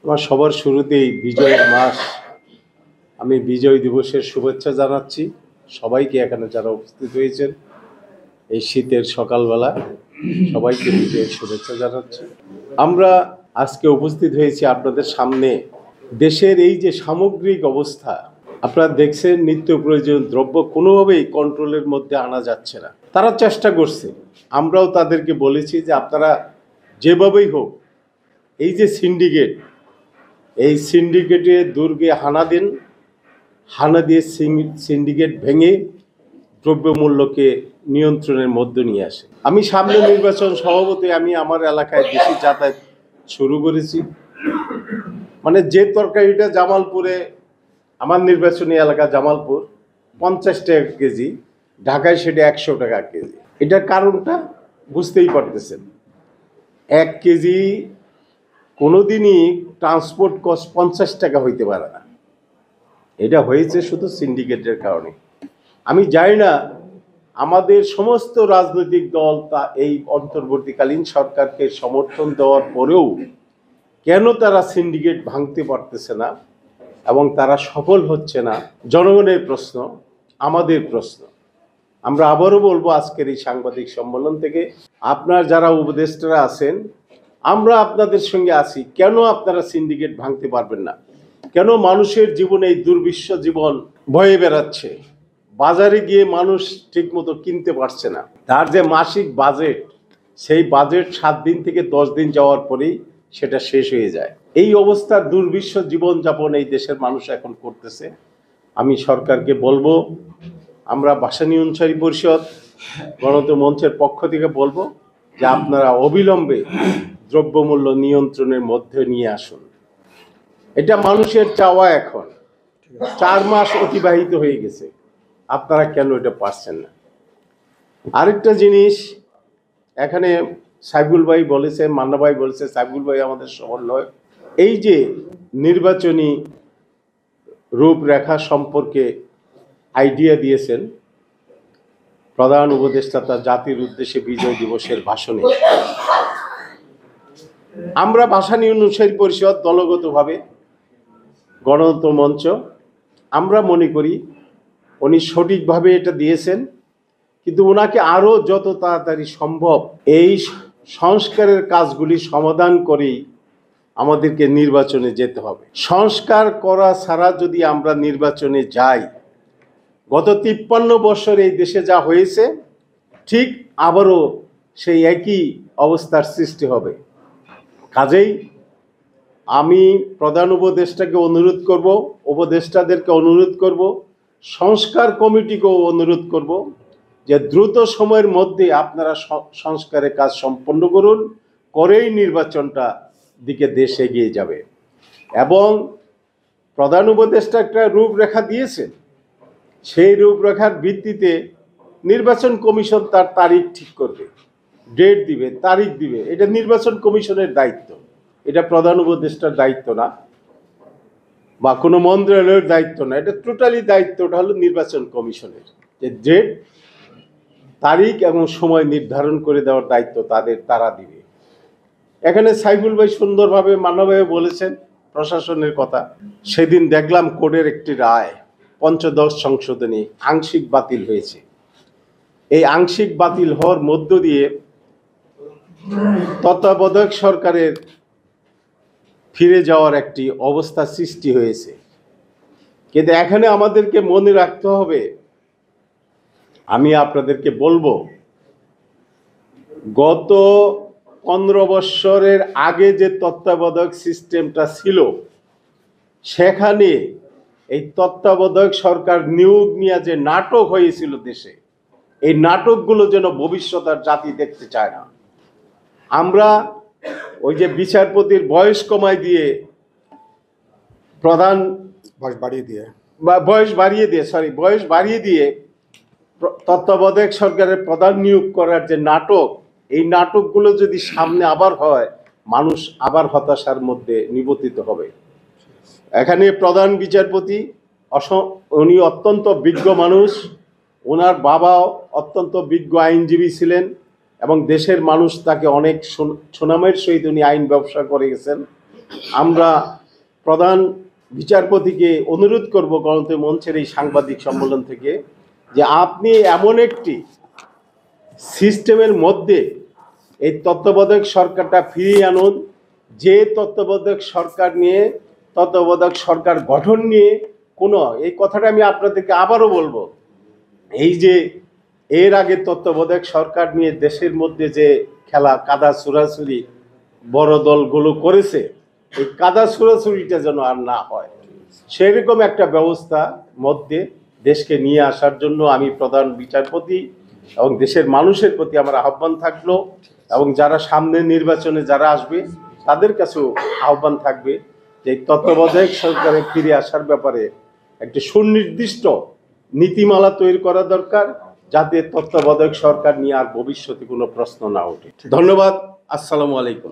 আমার সবার শুরুতেই বিজয়ের মাস, আমি বিজয় দিবসের শুভেচ্ছা জানাচ্ছি সবাইকে, এখানে যারা উপস্থিত হয়েছেন এই শীতের সকালবেলা সবাইকে বিজয়ের শুভেচ্ছা জানাচ্ছি। আমরা আজকে উপস্থিত হয়েছি আপনাদের সামনে। দেশের এই যে সামগ্রিক অবস্থা আপনারা দেখছেন, নিত্য প্রয়োজন দ্রব্য কোনোভাবেই কন্ট্রোলের মধ্যে আনা যাচ্ছে না। তারা চেষ্টা করছে, আমরাও তাদেরকে বলেছি যে আপনারা যেভাবেই হোক এই যে সিন্ডিকেট, এই সিন্ডিকেটে দুর্গে হানা দিন, হানা দিয়ে সিন্ডিকেট ভেঙে দ্রব্যমূল্যকে নিয়ন্ত্রণের মধ্যে নিয়ে আসে। আমি সামনে নির্বাচন সভাপতি, আমি আমার এলাকায় বেশি যাতায়াত শুরু করেছি। মানে যে তরকারিটা জামালপুরে, আমার নির্বাচনী এলাকা জামালপুর, 50 টাকা কেজি, ঢাকায় সেটা 100 টাকা কেজি। এটার কারণটা বুঝতেই পারতেছেন। 1 কেজি কোনোদিনই ট্রান্সপোর্ট কস্ট 50 টাকা হইতে পারে না। এটা হয়েছে শুধু সিন্ডিকেটের কারণে। আমি জানি না আমাদের সমস্ত রাজনৈতিক দল তা এই অন্তর্বর্তীকালীন সরকারকে সমর্থন দেওয়ার পরেও কেন তারা সিন্ডিকেট ভাঙতে পারতেছে না এবং তারা সফল হচ্ছে না। জনগণের প্রশ্ন, আমাদের প্রশ্ন। আমরা আবারও বলবো আজকের এই সাংবাদিক সম্মেলন থেকে, আপনার যারা উপদেষ্টারা আছেন, আমরা আপনাদের সঙ্গে আছি। কেন আপনারা সিন্ডিকেট ভাঙতে পারবেন না? কেন মানুষের জীবনে এই দুর্বিশ্ব জীবন বয়ে বেড়াচ্ছে? বাজারে গিয়ে মানুষ ঠিকমতো কিনতে পারছে না। তার যে মাসিক বাজেট, সেই বাজেট 7 দিন থেকে 10 দিন যাওয়ার পরেই সেটা শেষ হয়ে যায়। এই অবস্থার দুর্বিশ্ব জীবনযাপন এই দেশের মানুষ এখন করতেছে। আমি সরকারকে বলবো, আমরা ভাসানী অনুসারী পরিষদ গণতন্ত্র মঞ্চের পক্ষ থেকে বলবো যে আপনারা অবিলম্বে দ্রব্যমূল্য নিয়ন্ত্রণের মধ্যে নিয়ে আসুন। এটা মানুষের চাওয়া। এখন 4 মাস অতিবাহিত হয়ে গেছে, আপনারা কেন এটা পারছেন না? আরেকটা জিনিস, এখানে সাইফুল ভাই বলেছে, মান্না ভাই বলেছে, সাইফুল ভাই আমাদের সমন্বয়, এই যে নির্বাচনী রূপরেখা সম্পর্কে আইডিয়া দিয়েছেন প্রধান উপদেষ্টা তার জাতির উদ্দেশ্যে বিজয় দিবসের ভাষণে। আমরা ভাসানী অনুসারী পরিষদ দলগতভাবে গণতন্ত্র মঞ্চ, আমরা মনে করি উনি সঠিকভাবে এটা দিয়েছেন, কিন্তু ওনাকে আরও যত তাড়াতাড়ি সম্ভব এই সংস্কারের কাজগুলি সমাধান করেই আমাদেরকে নির্বাচনে যেতে হবে। সংস্কার করা ছাড়া যদি আমরা নির্বাচনে যাই, গত 53 বছর এই দেশে যা হয়েছে ঠিক আবারও সেই একই অবস্থার সৃষ্টি হবে। কাজেই আমি প্রধান উপদেষ্টাকে অনুরোধ করব, উপদেষ্টাদেরকে অনুরোধ করব, সংস্কার কমিটিকেও অনুরোধ করব যে দ্রুত সময়ের মধ্যে আপনারা সংস্কারের কাজ সম্পন্ন করুন, করেই নির্বাচনটা দিকে দেশ এগিয়ে যাবে। এবং প্রধান উপদেষ্টা একটা রূপরেখা দিয়েছেন, সেই রূপরেখার ভিত্তিতে নির্বাচন কমিশন তার তারিখ ঠিক করবে, ডেট দিবে, তারিখ দিবে। এটা নির্বাচন কমিশনের দায়িত্ব, এটা প্রধান উপদেষ্টার দায়িত্ব না, বা কোনো মন্ত্রণালয়ের দায়িত্ব না। এটা টোটালি দায়িত্বটা হলো নির্বাচন কমিশনের, যে ডেট, তারিখ এবং সময় নির্ধারণ করে দেওয়ার দায়িত্ব তারা দিবে। এখানে সাইফুল ভাই সুন্দরভাবে, মান্নাভাবে বলেছেন প্রশাসনের কথা। সেদিন দেখলাম কোর্টের একটি রায়, পঞ্চদশ সংশোধনী আংশিক বাতিল হয়েছে। এই আংশিক বাতিল হওয়ার মধ্য দিয়ে তত্ত্বাবধায়ক সরকারের ফিরে যাওয়ার একটি অবস্থা সৃষ্টি হয়েছে। কিন্তু এখানে আমাদেরকে মনে রাখতে হবে, আমি আপনাদেরকে বলবো, গত 15 বছরের আগে যে তত্ত্বাবধায়ক সিস্টেমটা ছিল, সেখানে এই তত্ত্বাবধায়ক সরকার নিয়োগ নিয়ে যে নাটক হয়েছিল দেশে, এই নাটকগুলো যেন ভবিষ্যতের জাতি দেখতে চায় না। আমরা ওই যে বিচারপতির বয়স কমায় দিয়ে, প্রধান বয়স বাড়িয়ে দিয়ে তত্ত্বাবধায়ক সরকারের প্রধান নিয়োগ করার যে নাটক, এই নাটকগুলো যদি সামনে আবার হয়, মানুষ আবার হতাশার মধ্যে নিবর্তিত হবে। এখানে প্রধান বিচারপতি উনি অত্যন্ত বিজ্ঞ মানুষ, ওনার বাবাও অত্যন্ত বিজ্ঞ আইনজীবী ছিলেন এবং দেশের মানুষ তাকে অনেক সুনামের সহিত উনি আইন ব্যবসা করে গেছেন। আমরা প্রধান বিচারপতিকে অনুরোধ করব গণতন্ত্র মঞ্চের এই সাংবাদিক সম্মেলন থেকে যে আপনি এমন একটি সিস্টেমের মধ্যে এই তত্ত্বাবধায়ক সরকারটা ফিরিয়ে আনুন, যে তত্ত্বাবধায়ক সরকার নিয়ে তত্ত্বাবধায়ক সরকার গঠন নিয়ে কোনো, এই কথাটা আমি আপনাদেরকে আবারও বলবো, এই যে এর আগে তত্ত্বাবধায়ক সরকার নিয়ে দেশের মধ্যে যে খেলা কাদা ছুড়াছুড়ি বড় দলগুলো করেছে, এই কাদা ছুড়াছুড়িটা যেন আর না হয়, সেরকম একটা ব্যবস্থা মধ্যে দেশকে নিয়ে আসার জন্য আমি প্রধান বিচারপতি এবং দেশের মানুষের প্রতি আমার আহ্বান থাকলো, এবং যারা সামনে নির্বাচনে যারা আসবে তাদের কাছেও আহ্বান থাকবে যে তত্ত্বাবধায়ক সরকারে ফিরে আসার ব্যাপারে একটি সুনির্দিষ্ট নীতিমালা তৈরি করা দরকার, যাতে তত্ত্বাবধায়ক সরকার নিয়ে আর ভবিষ্যতে কোনো প্রশ্ন না ওঠে। ধন্যবাদ। আসসালামু আলাইকুম।